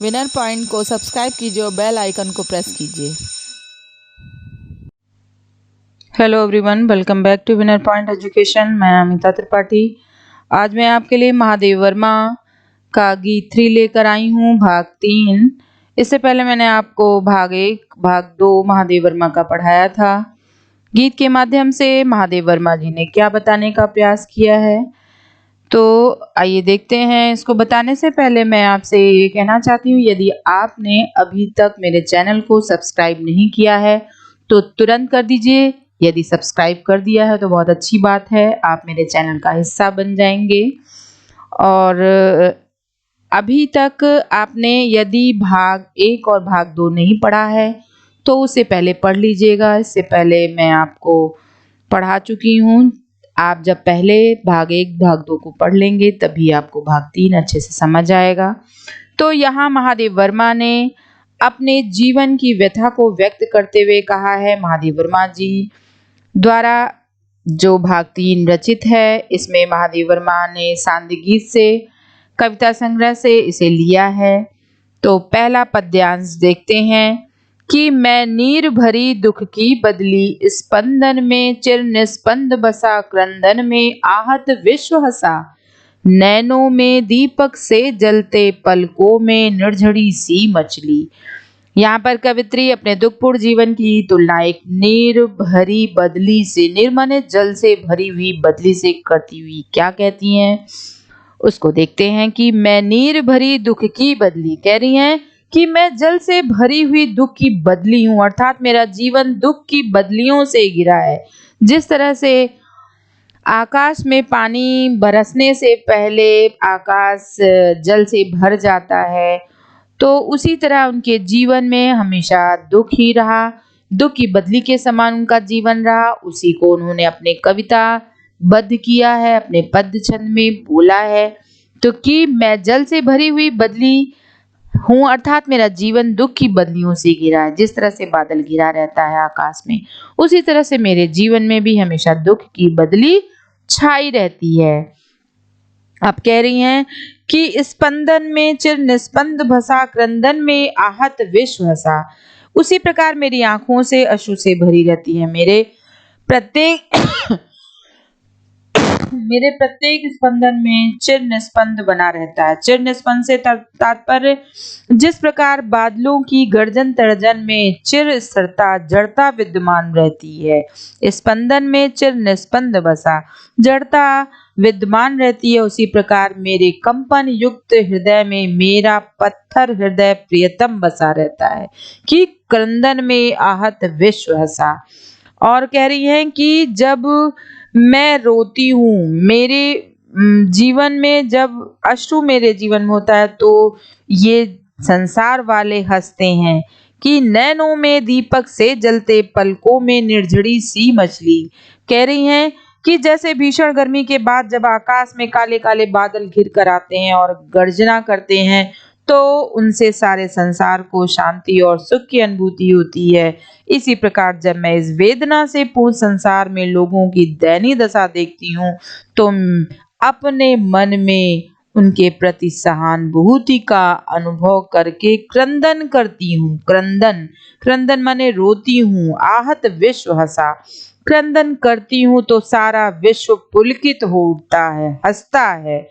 Winner point को subscribe कीजिए और बेल आइकन को प्रेस कीजिए। Hello everyone, welcome back to winner point education. मैं अमिता त्रिपाठी। आज मैं आपके लिए महादेव वर्मा का गीत 3 लेकर आई हूँ, भाग 3। इससे पहले मैंने आपको भाग 1, भाग 2 महादेव वर्मा का पढ़ाया था। गीत के माध्यम से महादेव वर्मा जी ने क्या बताने का प्रयास किया है, तो आइए देखते हैं। इसको बताने से पहले मैं आपसे ये कहना चाहती हूँ, यदि आपने अभी तक मेरे चैनल को सब्सक्राइब नहीं किया है तो तुरंत कर दीजिए। यदि सब्सक्राइब कर दिया है तो बहुत अच्छी बात है, आप मेरे चैनल का हिस्सा बन जाएंगे। और अभी तक आपने यदि भाग 1 और भाग 2 नहीं पढ़ा है तो उसे पहले पढ़ लीजिएगा। इससे पहले मैं आपको पढ़ा चुकी हूँ। आप जब पहले भाग 1 भाग 2 को पढ़ लेंगे तभी आपको भाग 3 अच्छे से समझ आएगा। तो यहाँ महादेव वर्मा ने अपने जीवन की व्यथा को व्यक्त करते हुए कहा है। महादेव वर्मा जी द्वारा जो भाग 3 रचित है, इसमें महादेव वर्मा ने सांध्य गीत से कविता संग्रह से इसे लिया है। तो पहला पद्यांश देखते हैं कि मैं नीर भरी दुख की बदली, स्पंदन में चिर निस्पंद बसा, क्रंदन में आहत विश्व हसा, नैनों में दीपक से जलते, पलकों में निर्झरी सी मछली। यहाँ पर कवित्री अपने दुखपूर्ण जीवन की तुलना एक नीर भरी बदली से, नीर माने जल से भरी हुई बदली से करती हुई क्या कहती हैं, उसको देखते हैं। कि मैं नीर भरी दुख की बदली, कह रही हैं कि मैं जल से भरी हुई दुख की बदली हूँ, अर्थात मेरा जीवन दुख की बदलियों से घिरा है। जिस तरह से आकाश में पानी बरसने से पहले आकाश जल से भर जाता है, तो उसी तरह उनके जीवन में हमेशा दुख ही रहा, दुख की बदली के समान उनका जीवन रहा। उसी को उन्होंने अपने कविता बद्ध किया है, अपने पद्य छंद में बोला है। तो कि मैं जल से भरी हुई बदली हूँ, अर्थात मेरा जीवन दुख की बदलियों से घिरा है। जिस तरह से बादल घिरा रहता है आकाश में, उसी तरह से मेरे जीवन में भी हमेशा दुख की बदली छाई रहती है। आप कह रही हैं कि स्पंदन में चिर निस्पंद भसा, क्रंदन में आहत विश्व हसा। उसी प्रकार मेरी आंखों से अश्रु से भरी रहती है। मेरे प्रत्येक स्पंदन में चिर निस्पंद बना रहता है। चिर निस्पंद से तात्पर्य जिस प्रकार बादलों की गर्जन तर्जन में चिर स्थिरता जड़ता विद्यमान रहती है, स्पंदन में चिर निस्पंद बसा, जड़ता विद्यमान रहती है, उसी प्रकार मेरे कंपन युक्त हृदय में मेरा पत्थर हृदय प्रियतम बसा रहता है। कि क्रंदन में आहत विश्व हसा। और कह रही हैं कि जब मैं रोती हूँ, मेरे जीवन में जब अश्रु मेरे जीवन में होता है तो ये संसार वाले हंसते हैं। कि नैनों में दीपक से जलते, पलकों में निर्झरी सी मछली। कह रही हैं कि जैसे भीषण गर्मी के बाद जब आकाश में काले काले बादल घिर कर आते हैं और गर्जना करते हैं, तो उनसे सारे संसार को शांति और सुख की अनुभूति होती है। इसी प्रकार जब मैं इस वेदना से पूर्ण संसार में लोगों की दयनीय दशा देखती हूँ, तो अपने मन में उनके प्रति सहानुभूति का अनुभव करके क्रंदन करती हूँ। क्रंदन, क्रंदन माने रोती हूँ। आहत विश्व हसा, क्रंदन करती हूँ तो सारा विश्व पुलकित हो उठता है, हंसता है।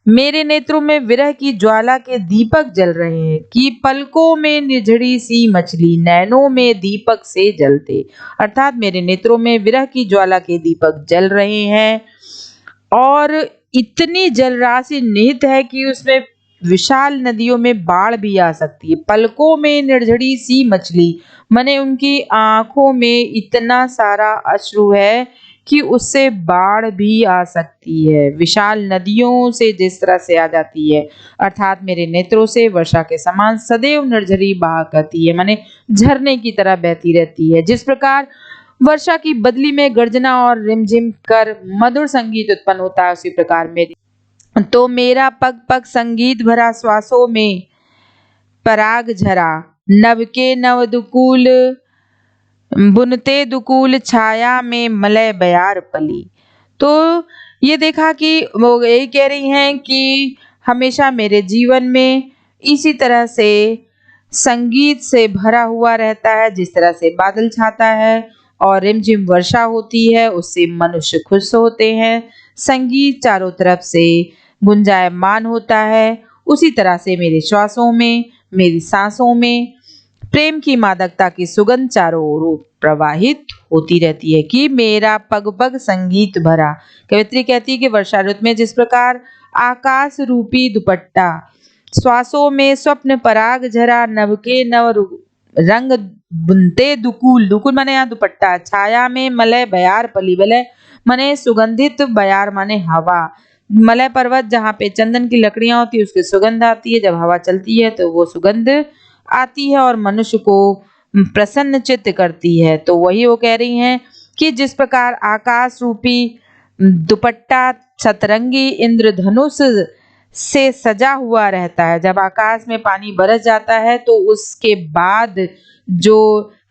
मेरे नेत्रों में विरह की ज्वाला के दीपक जल रहे हैं। कि पलकों में निझड़ी सी मछली, नैनों में दीपक से जलते, अर्थात मेरे नेत्रों में विरह की ज्वाला के दीपक जल रहे हैं और इतनी जलराशि निहित है कि उसमें विशाल नदियों में बाढ़ भी आ सकती है। पलकों में निर्झड़ी सी मछली माने उनकी आंखों में इतना सारा अश्रु है कि उससे बाढ़ भी आ सकती है। विशाल नदियों से जिस तरह से आ जाती है, अर्थात मेरे नेत्रों से वर्षा के समान सदैव निर्झरी बहा करती है, माने झरने की तरह बहती रहती है। जिस प्रकार वर्षा की बदली में गर्जना और रिमझिम कर मधुर संगीत उत्पन्न होता है, उसी प्रकार मेरा पग पग संगीत भरा, श्वासों में पराग झरा, नभ के नव दुकूल बुनते दुकूल, छाया में मलय बयार पली। तो ये देखा कि वो यही कह रही हैं कि हमेशा मेरे जीवन में इसी तरह से संगीत से भरा हुआ रहता है। जिस तरह से बादल छाता है और रिमझिम वर्षा होती है, उससे मनुष्य खुश होते हैं। संगीत चारों तरफ से गुंजायमान होता है। उसी तरह से मेरे श्वासों में, मेरी सांसों में प्रेम की मादकता की सुगंध चारों ओर प्रवाहित होती रहती है कि मेरा पग पग संगीत भरा। कवित्री कहती है कि वर्षा ऋतु में जिस प्रकार आकाश रूपी दुपट्टा श्वासों में स्वप्न पराग झरा, नभ के रंग बुनते दुकुल, दुकुल माने यहाँ दुपट्टा, छाया में मलय बयार पली, वलय माने सुगंधित, बयार माने हवा। मलय पर्वत जहाँ पे चंदन की लकड़ियां होती है उसकी सुगंध आती है, जब हवा चलती है तो वो सुगंध आती है और मनुष्य को प्रसन्न चित्त करती है। तो वही वो कह रही हैं कि जिस प्रकार आकाश रूपी दुपट्टा सतरंगी इंद्रधनुष से सजा हुआ रहता है, जब आकाश में पानी बरस जाता है तो उसके बाद जो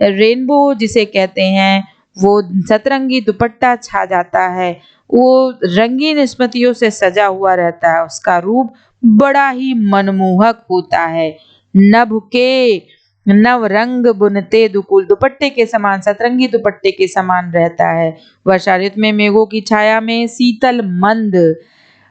रेनबो जिसे कहते हैं वो सतरंगी दुपट्टा छा जाता है, वो रंगीन स्मृतियों से सजा हुआ रहता है। उसका रूप बड़ा ही मनमोहक होता है। नभ के नव रंग बुनते दुकुल, दुपट्टे के समान, सतरंगी दुपट्टे के समान रहता है। वर्षा ऋतु में मेघों की छाया में शीतल मंद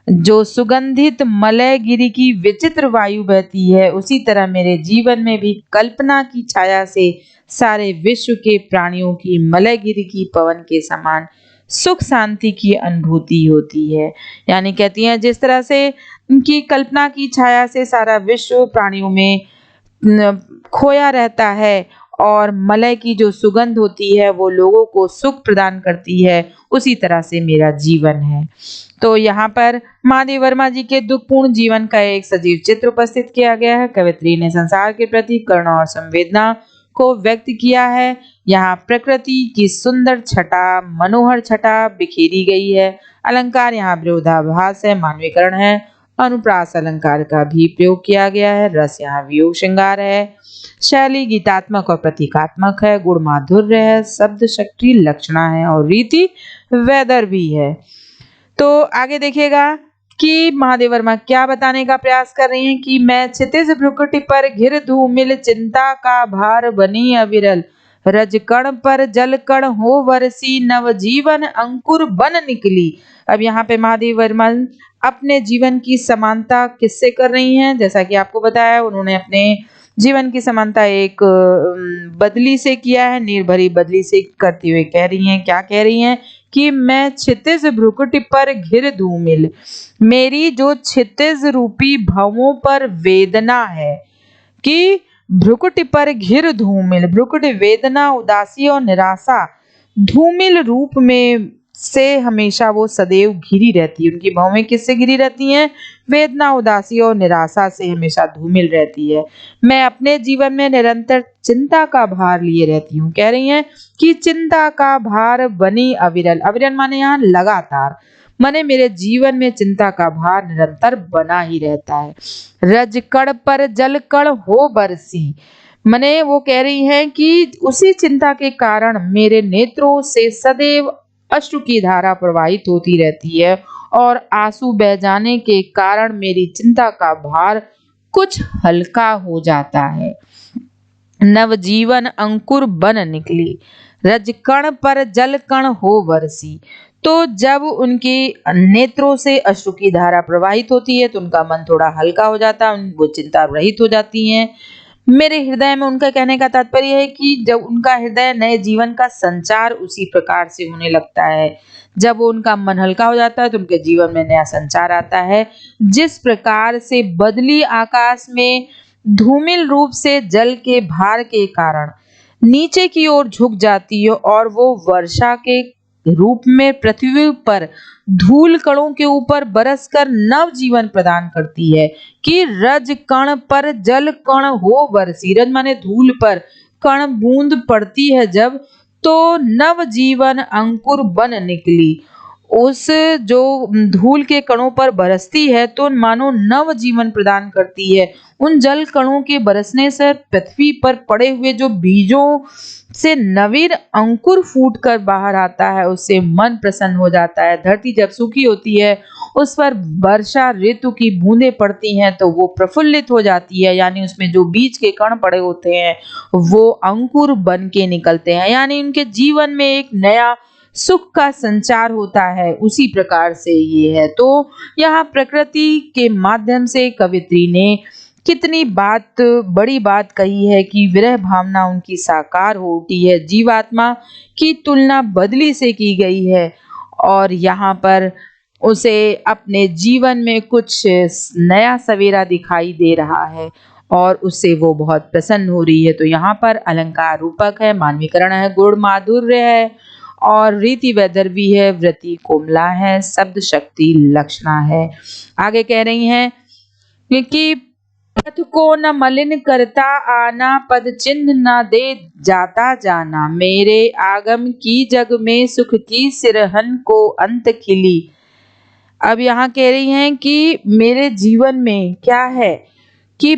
जो सुगंधित मलय गिरी की विचित्र वायु बहती है, उसी तरह मेरे जीवन में भी कल्पना की छाया से सारे विश्व के प्राणियों की मलय गिरी की पवन के समान सुख शांति की अनुभूति होती है। यानी कहती हैं जिस तरह से उनकी कल्पना की छाया से सारा विश्व प्राणियों में खोया रहता है और मलय की जो सुगंध होती है वो लोगों को सुख प्रदान करती है, उसी तरह से मेरा जीवन है। तो यहाँ पर महादेव वर्मा जी के दुखपूर्ण जीवन का एक सजीव चित्र उपस्थित किया गया है। कवित्री ने संसार के प्रति करुणा और संवेदना को व्यक्त किया है। यहाँ प्रकृति की सुंदर छटा, मनोहर छटा बिखेरी गई है। अलंकार यहाँ विरोधाभास है, मानवीकरण है। अनुप्रास अलंकार का भी प्रयोग किया गया है। रस यहाँ वियोग श्रृंगार है। शैली गीतात्मक और प्रतीकात्मक है। गुण माधुर्य है। शब्द शक्ति लक्षणा है और रीति वेदर भी है। तो आगे देखिएगा कि महादेव वर्मा क्या बताने का प्रयास कर रही हैं कि मैं क्षितिज भ्रुकुटि पर घिर धूमिल, चिंता का भार बनी अविरल, रजकण पर जल कण हो वरसी, नव जीवन अंकुर बन निकली। अब यहाँ पे महादेव वर्मा अपने जीवन की समानता किससे कर रही हैं? जैसा कि आपको बताया, उन्होंने अपने जीवन की समानता एक बदली से किया है, निर्भरी बदली से करती हुए कह रही हैं। क्या कह रही हैं? कि मैं क्षितिज भ्रुकुटि पर घिर धूमिल, मेरी जो क्षितिज रूपी भवों पर वेदना है कि भ्रुकुटि पर घिर धूमिल, भ्रुकुटि वेदना, उदासी और निराशा धूमिल रूप में से हमेशा वो सदैव घिरी रहती है। उनकी भवें किससे घिरी रहती हैं? वेदना, उदासी और निराशा से हमेशा धूमिल रहती है। मैं अपने जीवन में निरंतर चिंता का भार लिए रहती हूँ। कह रही हैं कि चिंता का भार बनी अविरल, अविरल माने यहाँ लगातार, माने मेरे जीवन में चिंता का भार निरंतर बना ही रहता है। रजकण पर जल कण हो बरसी, माने वो कह रही हैं कि उसी चिंता के कारण मेरे नेत्रों से सदैव अश्रु की धारा प्रवाहित होती रहती है और आंसू बह जाने के कारण मेरी चिंता का भार कुछ हल्का हो जाता है। नवजीवन अंकुर बन निकली, रजकण पर जल कण हो बरसी। तो जब उनके नेत्रों से अश्रु की धारा प्रवाहित होती है तो उनका मन थोड़ा हल्का हो जाता है, वो चिंता रहित हो जाती हैं। मेरे हृदय में, उनका कहने का तात्पर्य है कि जब उनका हृदय नए जीवन का संचार उसी प्रकार से होने लगता है, जब वो उनका मन हल्का हो जाता है तो उनके जीवन में नया संचार आता है। जिस प्रकार से बदली आकाश में धूमिल रूप से जल के भार के कारण नीचे की ओर झुक जाती है और वो वर्षा के रूप में पृथ्वी पर धूल कणों के ऊपर बरसकर नव जीवन प्रदान करती है कि रज कण पर जल कण हो बरसी। रज माने धूल पर, कण बूंद पड़ती है जब, तो नव जीवन अंकुर बन निकली। उस जो धूल के कणों पर बरसती है तो मानो नव जीवन प्रदान करती है। उन जल कणों के बरसने से पृथ्वी पर पड़े हुए जो बीजों से नवीन अंकुर फूटकर बाहर आता है, उससे मन प्रसन्न हो जाता है। धरती जब सूखी होती है, उस पर वर्षा ऋतु की बूंदें पड़ती हैं तो वो प्रफुल्लित हो जाती है, यानी उसमें जो बीज के कण पड़े होते हैं वो अंकुर बन के निकलते हैं, यानी उनके जीवन में एक नया सुख का संचार होता है। उसी प्रकार से ये है। तो यहाँ प्रकृति के माध्यम से कवित्री ने कितनी बड़ी बात कही है कि विरह भावना उनकी साकार हो उठी है। जीवात्मा की तुलना बदली से की गई है और यहाँ पर उसे अपने जीवन में कुछ नया सवेरा दिखाई दे रहा है और उससे वो बहुत प्रसन्न हो रही है। तो यहाँ पर अलंकार रूपक है, मानवीकरण है, गुण माधुर्य है और रीति वैदर्भी है, वृत्ति कोमला है, शब्द शक्ति लक्षणा है। आगे कह रही हैं कि पथ को न मलिन करता आना, पद चिन्ह न दे जाता जाना, मेरे आगम की जग में सुख की सिरहन को अंत खिली। अब यहाँ कह रही हैं कि मेरे जीवन में क्या है कि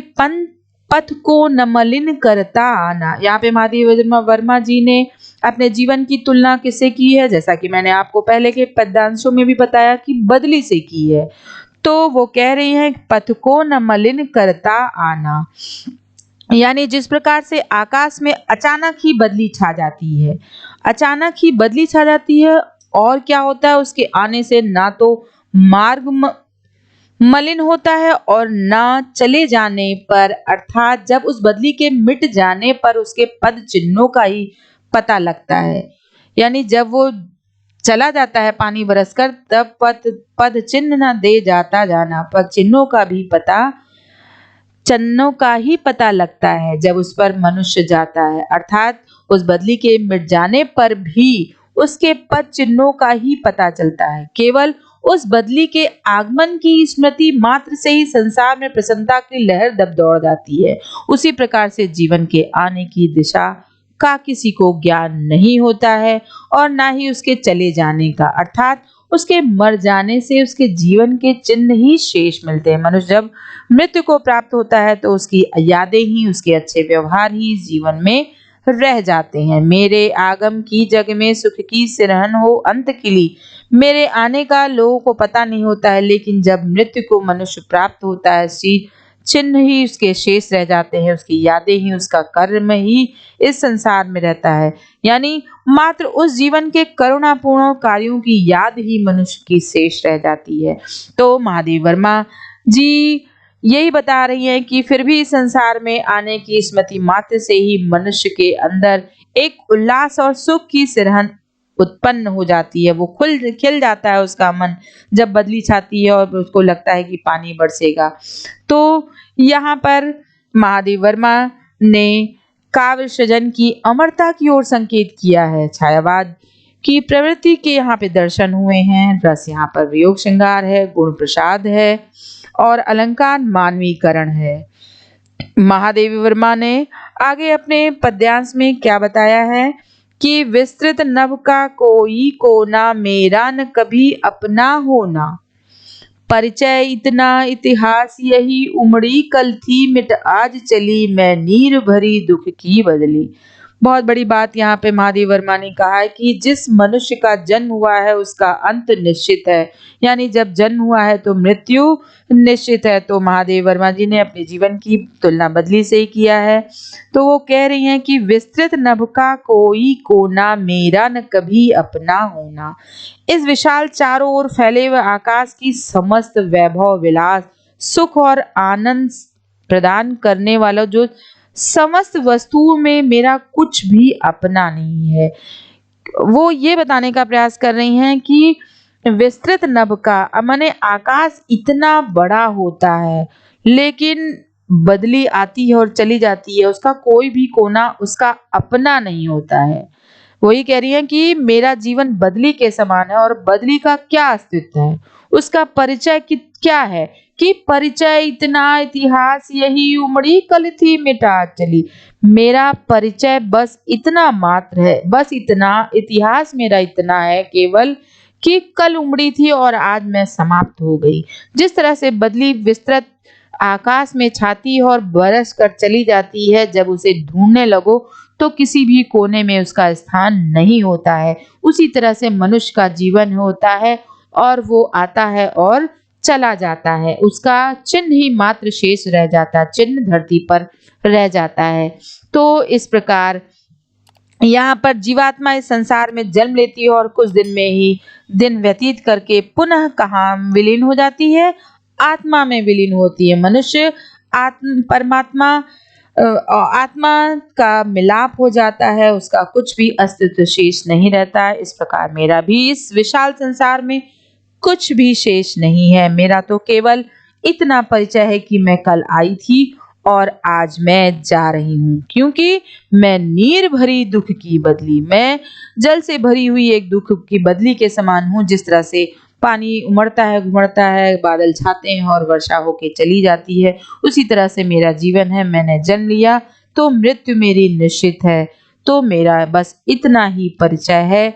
पथ को न मलिन करता आना। यहाँ पे महादेव वर्मा जी ने अपने जीवन की तुलना किससे की है, जैसा कि मैंने आपको पहले के पद्यांशों में भी बताया कि बदली से की है। तो वो कह रही हैं पथ को न मलिन करता आना, यानी जिस प्रकार से आकाश में अचानक ही बदली छा जाती है, अचानक ही बदली छा जाती है और क्या होता है उसके आने से ना तो मार्ग मलिन होता है और ना चले जाने पर, अर्थात जब उस बदली के मिट जाने पर उसके पद चिन्हों का ही पता लगता है। यानी जब वो चला जाता है पानी बरसकर, तब पद चिन्ह न दे जाता जाना, पद चिन्हों का भी पता लगता है जब उस पर मनुष्य जाता है। अर्थात उस बदली के मिट जाने पर भी उसके पद चिन्हों का ही पता चलता है। केवल उस बदली के आगमन की स्मृति मात्र से ही संसार में प्रसन्नता की लहर दब दौड़ जाती है। उसी प्रकार से जीवन के आने की दिशा का किसी को ज्ञान नहीं होता है और ना ही उसके चले जाने का, अर्थात उसके मर जाने से उसके जीवन के चिन्ह ही शेष मिलते हैं। मनुष्य जब मृत्यु को प्राप्त होता है तो उसकी यादें ही, उसके अच्छे व्यवहार ही जीवन में रह जाते हैं। मेरे आगम की जग में सुख की सिरहन हो अंत खिली, मेरे आने का लोगों को पता नहीं होता है, लेकिन जब मृत्यु को मनुष्य प्राप्त होता है चिन्ह ही उसके शेष रह जाते हैं, उसकी यादें ही, उसका कर्म ही इस संसार में रहता है। यानी मात्र उस जीवन के करुणापूर्ण कार्यों की याद ही मनुष्य की शेष रह जाती है। तो महादेव वर्मा जी यही बता रही हैं कि फिर भी संसार में आने की स्मृति मात्र से ही मनुष्य के अंदर एक उल्लास और सुख की सिरहन उत्पन्न हो जाती है। वो खिल जाता है उसका मन जब बदली छाती है और उसको लगता है कि पानी बरसेगा। तो यहाँ पर महादेव वर्मा ने काव्य सृजन की अमरता की ओर संकेत किया है। छायावाद की प्रवृत्ति के यहाँ पे दर्शन हुए हैं, रस यहाँ पर वियोग श्रृंगार है, गुण प्रसाद है और अलंकार मानवीकरण है। महादेवी वर्मा ने आगे अपने पद्यांश में क्या बताया है कि विस्तृत नभ का कोई कोना, मेरा न कभी अपना होना, परिचय इतना इतिहास यही, उमड़ी कल थी मिट आज चली, मैं नीर भरी दुख की बदली। बहुत बड़ी बात यहाँ पे महादेव वर्मा ने कहा है कि जिस मनुष्य का जन्म हुआ है उसका अंत निश्चित है, यानी जब जन्म हुआ है तो मृत्यु निश्चित है। तो महादेव वर्मा जी ने अपने जीवन की तुलना बदली से ही किया है। तो वो कह रही हैं कि विस्तृत नभ का कोई कोना, मेरा न कभी अपना होना। इस विशाल चारों ओर फैले हुए आकाश की समस्त वैभव विलास, सुख और आनंद प्रदान करने वाला जो समस्त वस्तुओं में मेरा कुछ भी अपना नहीं है, वो ये बताने का प्रयास कर रही हैं कि विस्तृत नभ का माने आकाश इतना बड़ा होता है लेकिन बदली आती है और चली जाती है, उसका कोई भी कोना उसका अपना नहीं होता है। वही कह रही है कि मेरा जीवन बदली के समान है और बदली का क्या अस्तित्व है, उसका परिचय क्या है कि परिचय इतना इतिहास यही, उमड़ी कल थी मिटा चली। मेरा परिचय बस इतना मात्र है, बस इतना इतिहास मेरा इतना है केवल कि कल उमड़ी थी और आज मैं समाप्त हो गई। जिस तरह से बदली विस्तृत आकाश में छाती और बरस कर चली जाती है, जब उसे ढूंढने लगो तो किसी भी कोने में उसका स्थान नहीं होता है, उसी तरह से मनुष्य का जीवन होता है और वो आता है और चला जाता है। उसका चिन्ह ही मात्र शेष रह जाता है, चिन्ह धरती पर रह जाता है। तो इस प्रकार यहाँ पर जीवात्मा इस संसार में जन्म लेती है और कुछ दिन में ही दिन व्यतीत करके पुनः कहाँ विलीन हो जाती है? आत्मा में विलीन होती है। मनुष्य परमात्मा आत्मा का मिलाप हो जाता है, उसका कुछ भी अस्तित्व शेष नहीं रहता है। इस प्रकार मेरा भी इस विशाल संसार में कुछ भी शेष नहीं है। मेरा तो केवल इतना परिचय है कि मैं कल आई थी और आज मैं जा रही हूँ, क्योंकि मैं नीर भरी दुख की बदली, मैं जल से भरी हुई एक दुख की बदली के समान हूँ। जिस तरह से पानी उमड़ता है, घुमड़ता है, बादल छाते हैं और वर्षा होके चली जाती है, उसी तरह से मेरा जीवन है। मैंने जन्म लिया तो मृत्यु मेरी निश्चित है। तो मेरा बस इतना ही परिचय है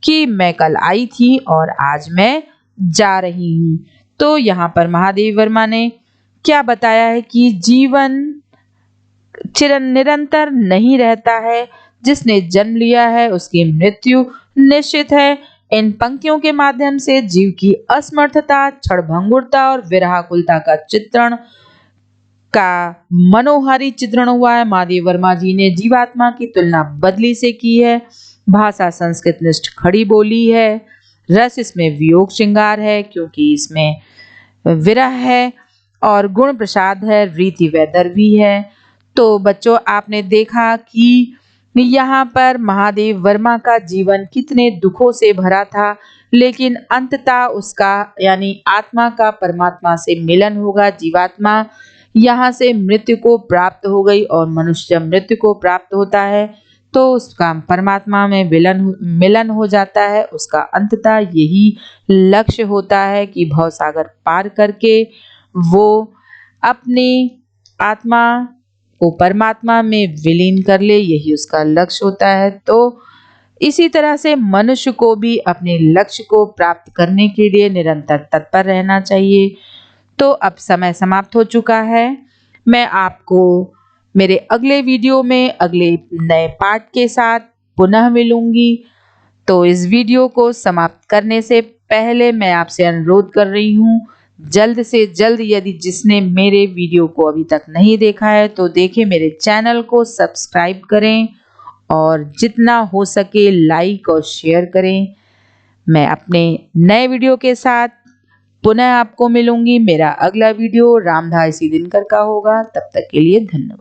कि मैं कल आई थी और आज मैं जा रही हूँ। तो यहाँ पर महादेव वर्मा ने क्या बताया है कि जीवन निरंतर नहीं रहता है। जिसने जन्म लिया है उसकी मृत्यु निश्चित है। इन पंक्तियों के माध्यम से जीव की असमर्थता, क्षणभंगुरता और विरहाकुलता का चित्रण का मनोहारी चित्रण हुआ है। महादेव वर्मा जी ने जीवात्मा की तुलना बदली से की है। भाषा संस्कृत निष्ठ खड़ी बोली है। रस इसमें वियोग श्रृंगार है, क्योंकि इसमें विरह है और गुण प्रसाद है, रीति वैदर्भी है। तो बच्चों, आपने देखा कि यहाँ पर महादेव वर्मा का जीवन कितने दुखों से भरा था, लेकिन अंततः उसका यानी आत्मा का परमात्मा से मिलन होगा। जीवात्मा यहाँ से मृत्यु को प्राप्त हो गई और मनुष्य जब मृत्यु को प्राप्त होता है तो उसका परमात्मा में मिलन हो जाता है। उसका अंततः यही लक्ष्य होता है कि भव सागर पार करके वो अपनी आत्मा को परमात्मा में विलीन कर ले, यही उसका लक्ष्य होता है। तो इसी तरह से मनुष्य को भी अपने लक्ष्य को प्राप्त करने के लिए निरंतर तत्पर रहना चाहिए। तो अब समय समाप्त हो चुका है। मैं आपको मेरे अगले वीडियो में अगले नए पार्ट के साथ पुनः मिलूंगी। तो इस वीडियो को समाप्त करने से पहले मैं आपसे अनुरोध कर रही हूँ, जल्द से जल्द यदि जिसने मेरे वीडियो को अभी तक नहीं देखा है तो देखें, मेरे चैनल को सब्सक्राइब करें और जितना हो सके लाइक और शेयर करें। मैं अपने नए वीडियो के साथ पुनः आपको मिलूंगी। मेरा अगला वीडियो रामधा इसी दिनकर का होगा। तब तक के लिए धन्यवाद।